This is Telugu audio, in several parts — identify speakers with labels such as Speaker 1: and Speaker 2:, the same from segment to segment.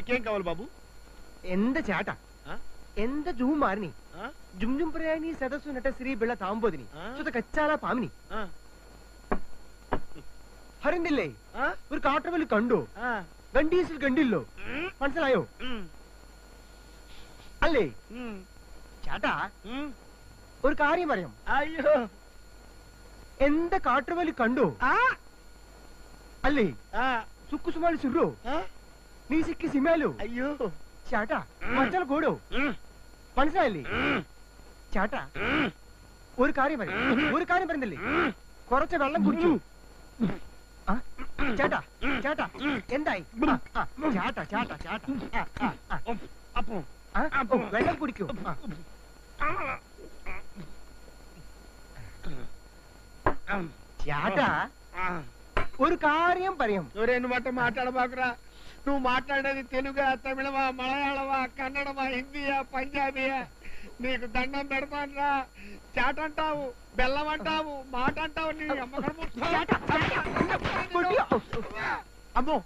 Speaker 1: నీకేం కావాలి బాబు?
Speaker 2: ఎంత చేట ఎంత జూ మారిని జుమ్ జుమ్ ప్రయాణి సదస్సు నట శ్రీ బిళ్ళ తాంబోదిని സുത കച്ചാല പാമിനി ഹരിന്ദില്ലേ ഒരു കാട്ടുവലി കണ്ടു ഗണ്ടീസിൽ കണ്ടില്ലോ മനസ്സിലായോ അല്ലേ ചേട്ടാ ഒരു കാര്യം പറയാം
Speaker 1: അയ്യോ
Speaker 2: എന്താ കാട്ടുവലി കണ്ടു അല്ലേ സുക്കുസുമാലി സുറു നീ സിക്കി സിമാലു
Speaker 1: അയ്യോ
Speaker 2: ചേട്ടാ മച്ചാൽ കൂടോ മനസ്സിലായില്ലേ ചേട്ടാ ഒരു കാര്യം പറയുന്നില്ലേ കുറച്ച് വെള്ളം കുടിച്ചു ചേട്ടാ ചേട്ടാ എന്തായി ചേട്ടാ ചേട്ടാ ചേട്ടാ വെള്ളം കുടിക്കൂ ചേട്ടാ ഒരു കാര്യം പറയും
Speaker 1: ఎవరైనా మాట మాట్లాడబాకురా నువ్వు మాట్లాడేది తెలుగా తమిళమా మలయాళమా కన్నడమా హిందీయా పంజాబీయా నీకు దండం పెడతానురా చాట అంటావు బెల్లం అంటావు మాట అంటావు నీ అమ్మో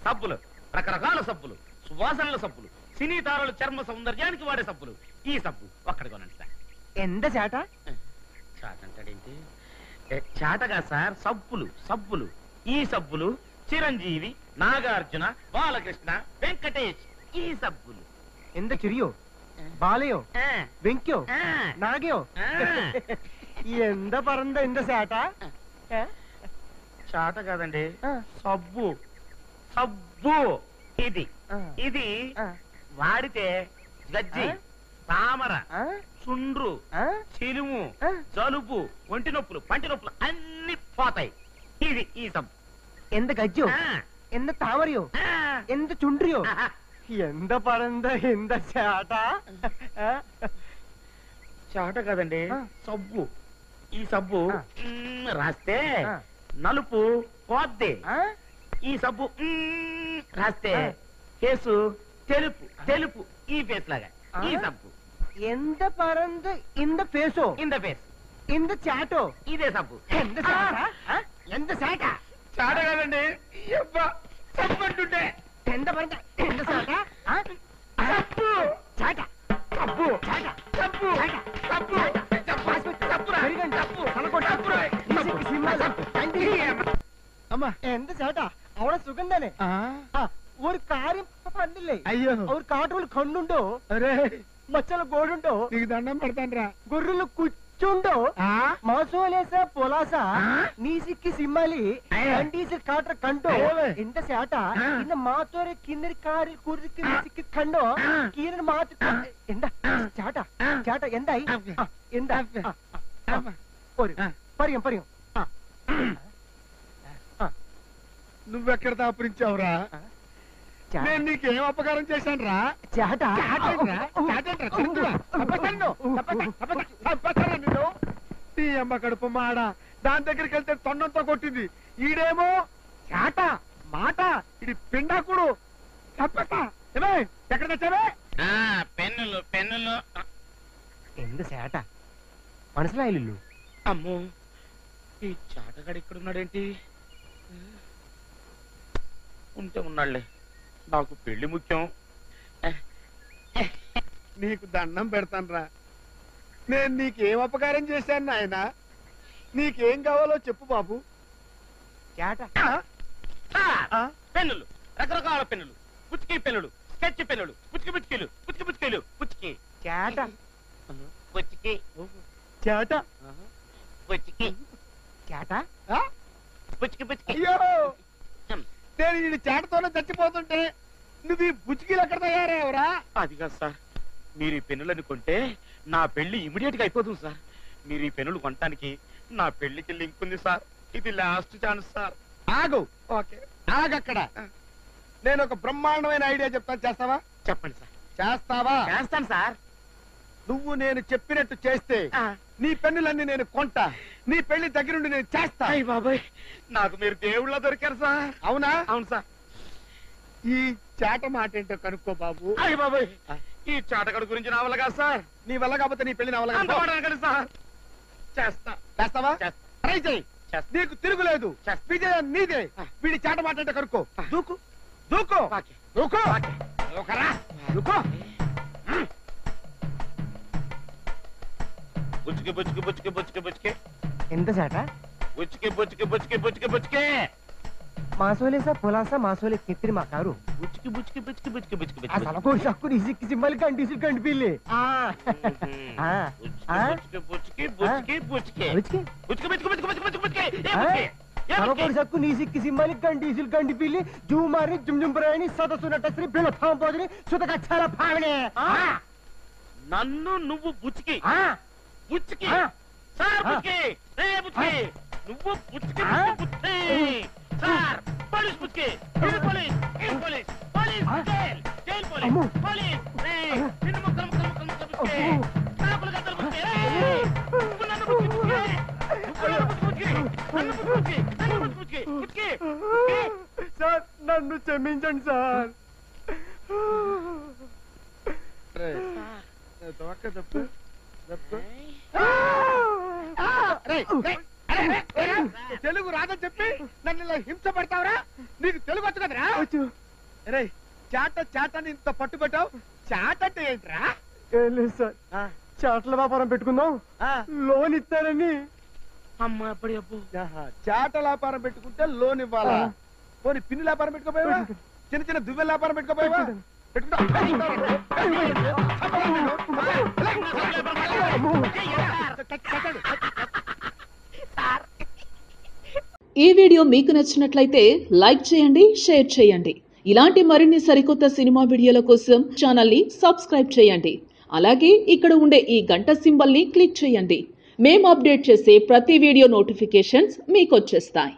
Speaker 3: సబ్బులు రకరకాల సబ్బులు సువాసనల సబ్బులు సినీ తారలు చర్మ సౌందర్యానికి వాడే సబ్బులు ఈ సబ్బు ఒక్కడి కొనండి సార్
Speaker 2: ఎంత చేట
Speaker 3: చాట అంటాడేంటి చాటగా సార్ సబ్బులు సబ్బులు ఈ సబ్బులు చిరంజీవి నాగార్జున బాలకృష్ణ వెంకటేష్ ఈ సబ్బులు
Speaker 2: ఎంత చిరియో బాలయో వెంక్యో నాగయో ఎంత పరంద ఎంత చేట
Speaker 3: చాట కాదండి సబ్బు సబ్బు ఇది ఇది వాడితే గజ్జి తామర చుండ్రు చిలుము జలుబు ఒంటి నొప్పులు పంటి నొప్పులు అన్ని పోతాయి ఇది ఈ సబ్బు
Speaker 2: ఎంత గజ్జో ఎంత తామరయో ఎంత చుండ్రియో ఎంత పరంద ఎంత చేట
Speaker 3: చాట కాదండి సబ్బు ఈ సబ్బు రాస్తే నలుపు పోద్ది ఈ సబ్బు రాస్తే కేసు తెలుపు తెలుపు ఈ ఫేస్ లాగా ఈ సబ్బు
Speaker 2: ఎంత పరంద ఇంద ఫేసో
Speaker 3: ఇంద ఫేస్
Speaker 2: ఇంద చాటో
Speaker 3: ఇదే సబ్బు
Speaker 2: ఎంత చేట ఎంత చేట
Speaker 1: చాట కాదండి సబ్బు అంటుంటే
Speaker 2: ఎంత పరంద ఎంత చేట సబ్బు చాట సబ్బు చాట సబ్బు సబ్బు
Speaker 1: అమ్మా
Speaker 2: ఎంత చేట അവളെ സുഖം തന്നെ ഒരു കാര്യം പണ്ടില്ലേ
Speaker 1: అయ్యో
Speaker 2: ഒരു കാട്ടുകൾ കണ്ണുണ്ടോ
Speaker 1: అరే
Speaker 2: మచ్చల గోడుండో
Speaker 1: నీకు దండం పెడతానురా
Speaker 2: గొర్రెలు కూర్చుండో మాసోలేస పొలాస నీసిక్కి సిమ్మలి కండీసి కాట్ర కంటో ఎంత సేట ఇన్న మాతోరే కిందరి కారి కురికి నీసిక్కి కండో కీరని మాత ఎంత చాట చాట ఎందాయి ఎంత పరియం పరియం
Speaker 1: నువ్వెక్కడ దాపురించావురా నేను నీకేం అపకారం చేశాను రా
Speaker 2: చాట
Speaker 1: నీ అమ్మ కడుపు మాడ దాని దగ్గరికి వెళ్తే తొండంతో కొట్టింది ఈడేమో చాట మాట ఇది పిండాకుడు తప్పేస్తా ఏమే ఎక్కడ తెచ్చావే
Speaker 3: పెన్నులు పెన్నులు
Speaker 2: ఎంత సేట మనసులాయిల్లు
Speaker 3: అమ్మో ఈ చాటగాడు ఇక్కడ ఉన్నాడేంటి ఉంటే ఉన్నాడులే నాకు పెళ్లి ముఖ్యం
Speaker 1: నీకు దండం పెడతానురా నేను నీకేం అపకారం చేశాను నాయన నీకేం కావాలో చెప్పు బాబు
Speaker 2: చాట
Speaker 3: పెన్నులు రకరకాల పెన్నులు పుచ్చుకి పెన్నులు స్కెచ్ పెన్నులు పుచ్చుకి పుచ్చుకీలు పుచ్చుకి పుచ్చుకీలు పుచ్చుకి
Speaker 2: చాట
Speaker 3: పుచ్చుకి
Speaker 2: చాట
Speaker 3: పుచ్చుకి
Speaker 2: చాట
Speaker 3: పుచ్చుకి పుచ్చుకి
Speaker 1: అయ్యో నేను ఈ చాటతోనే చచ్చిపోతుంటే నువ్వు ఈ బుచ్చికీలు ఎక్కడ తయారయ్యావురా
Speaker 3: అది కాదు సార్ మీరు ఈ పెన్నులను కొంటే నా పెళ్లి ఇమిడియట్ గా అయిపోతుంది సార్ మీరు ఈ పెన్నులు కొనటానికి నా పెళ్లికి లింక్ ఉంది సార్ ఇది లాస్ట్ ఛాన్స్ సార్
Speaker 1: ఆగు ఓకే ఆగక్కడ నేను ఒక బ్రహ్మాండమైన ఐడియా చెప్తాను చేస్తావా
Speaker 3: చెప్పండి సార్
Speaker 1: చేస్తావా
Speaker 3: చేస్తాను సార్
Speaker 1: నువ్వు నేను చెప్పినట్టు చేస్తే నీ పెన్నులన్నీ నేను కొంటా నీ పెళ్లి దగ్గరుండి నేను చేస్తా
Speaker 3: అయ్య బాబాయ్ నాకు మీరు దేవుళ్ళ దొరికారు సార్
Speaker 1: అవునా
Speaker 3: అవును సార్
Speaker 1: ఈ చాట మాట ఏంటో కనుక్కో బాబు
Speaker 3: అయ్య బాబాయ్ ఈ చాటగడు గురించి నా వల్ల కాదు సార్
Speaker 1: నీ వల్ల కాకపోతే నీ పెళ్లి నా వల్ల
Speaker 3: అంత
Speaker 1: కాదు.
Speaker 3: మాట అనకండి సార్ చేస్తా
Speaker 1: చేస్తావా?
Speaker 3: చేస్తా.
Speaker 1: ట్రై చేయి.
Speaker 3: చేస్తా.
Speaker 1: నీకు తిరుగులేదు.
Speaker 3: చేస్తా.
Speaker 1: విజయం నీదే. వీడి చాట మాట్లాడే కనుక్కో. దూకు దూకు
Speaker 3: ఓకే.
Speaker 1: దూకు
Speaker 3: ఓకే.
Speaker 1: దూకరా దూకు.
Speaker 3: బుచ్చుకి బుచ్చుకి బుచ్చుకి బుచ్చుకి బుచ్చుకి
Speaker 2: ఎంత సేట
Speaker 3: బుచ్చుకి బుచ్చుకి బుచ్చుకి బుచ్చుకి బుచ్చుకి
Speaker 2: మాసోలేసా పొలాసా మాసోలే కిత్తిరి మా కారు
Speaker 3: బుచ్చుకి బుచ్చుకి బుచ్చుకి బుచ్చుకి బుచ్చుకి
Speaker 2: ఆ సలకో షక్కు నీసిక్కి సింబల్ కండిసిల్ కండి పిల్లి
Speaker 3: బుచ్చుకి బుచ్చుకి బుచ్చుకి బుచ్చుకి
Speaker 2: అవిచ్కి
Speaker 3: బుచ్చుకి బుచ్చుకి బుచ్చుకి బుచ్చుకి బుచ్చుకి ఏ
Speaker 2: ఆ?
Speaker 3: బుచ్చుకి? ఏ
Speaker 2: సలకో
Speaker 3: బుచ్చుకి?
Speaker 2: షక్కు నీసిక్కి సింబల్ కండిసిల్ కండి పిల్లి జూమారి జుంజుంబరాయని సదసునటశ్రీ బిల ఫాంపోదిని సుతక చల ఫావనే
Speaker 3: నన్ను నువ్వు బుచ్చుకి బుచ్చుకి
Speaker 2: ఆ.
Speaker 3: సార్
Speaker 2: ఆ.
Speaker 3: బుచ్చుకి ఏ బుచ్చుకి నువ్వు బుచ్చుకి
Speaker 2: ఆ.
Speaker 3: బుచ్చుకి సార్ పోలీస్ బుచ్చుకి ఇది పోలీస్ ఇది పోలీస్ పోలీస్
Speaker 2: ఆ.
Speaker 3: జైల్ జైల్ పోలీస్
Speaker 2: అమ్మో.
Speaker 3: పోలీస్ నిన్ను ముక్కలు ముక్కలు ముక్కలు ముక్కలు బుచ్చుకి కాకులు గద్దలు బుచ్చుకి నువ్వు నన్ను బుచ్చుకి బుచ్చుకి నువ్వు నన్ను బుచ్చుకి నన్ను బుచ్చుకి నన్ను బుచ్చుకి బుచ్చుకి
Speaker 2: సార్ నన్ను క్షమించండి సార్
Speaker 1: తప్పు తెలుగు రాదని చెప్పి నన్ను ఇలా హింస పెడతావురా? నీకు తెలుగు వచ్చు కదరా? రే చాట చాటని ఇంత పట్టుబట్టావు. చాట అంటే ఏంట్రా?
Speaker 2: ఏం లేదు సార్ చాట్ల వ్యాపారం పెట్టుకుందాం లోన్ ఇస్తారని
Speaker 3: అమ్మ అప్పటి అప్పు
Speaker 1: చాట వ్యాపారం పెట్టుకుంటే లోన్ ఇవ్వాలా? పోనీ పిన్ని వ్యాపారం పెట్టుకోపోయావా? చిన్న చిన్న దువ్వెల వ్యాపారం పెట్టుకోపోయావా?
Speaker 4: ఈ వీడియో మీకు నచ్చినట్లయితే లైక్ చేయండి, షేర్ చేయండి. ఇలాంటి మరిన్ని సరికొత్త సినిమా వీడియోల కోసం ఛానల్ ని సబ్స్క్రైబ్ చేయండి. అలాగే ఇక్కడ ఉండే ఈ గంట సింబల్ ని క్లిక్ చేయండి. మేము అప్డేట్ చేసే ప్రతి వీడియో నోటిఫికేషన్స్ మీకు వచ్చేస్తాయి.